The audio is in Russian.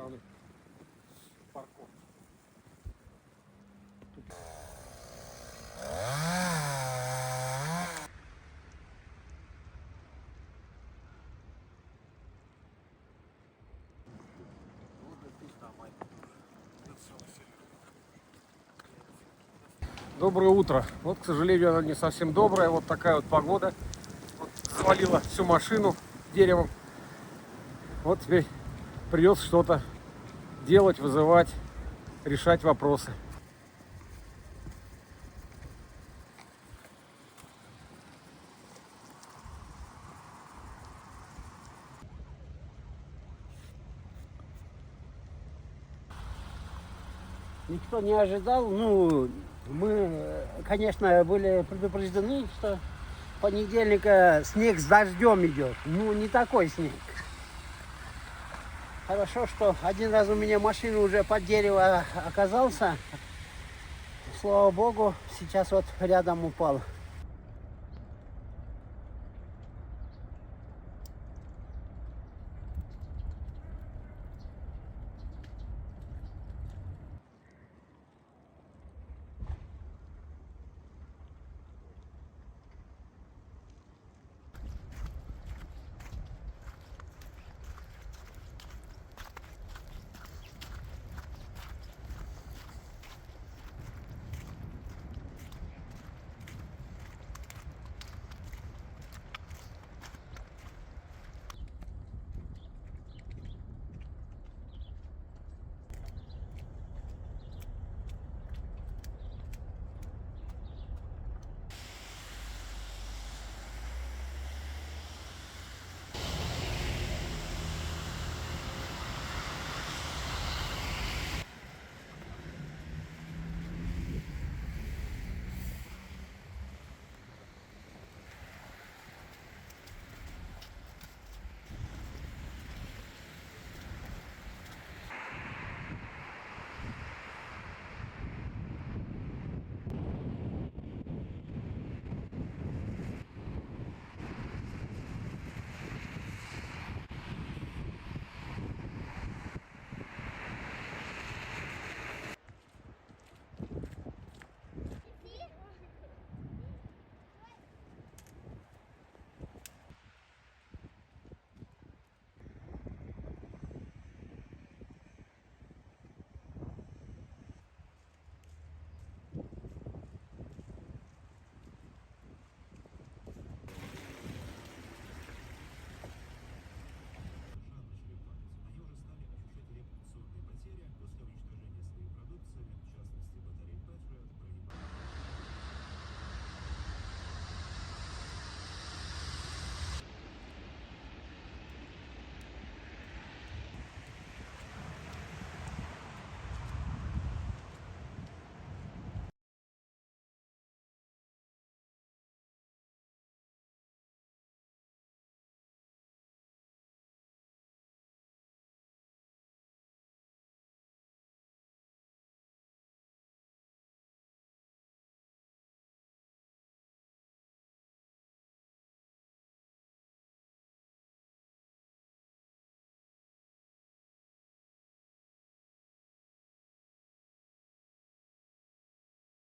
стороны парковки. Доброе утро. Вот, к сожалению, она не совсем добрая. Вот такая вот погода. Вот, завалила всю машину деревом. Вот теперь придется что-то делать, вызывать, решать вопросы. Никто не ожидал. Ну, мы, конечно, были предупреждены, что понедельника снег с дождем идет. Ну, не такой снег. Хорошо, что один раз у меня машина уже под дерево оказался. Слава богу, сейчас вот рядом упал.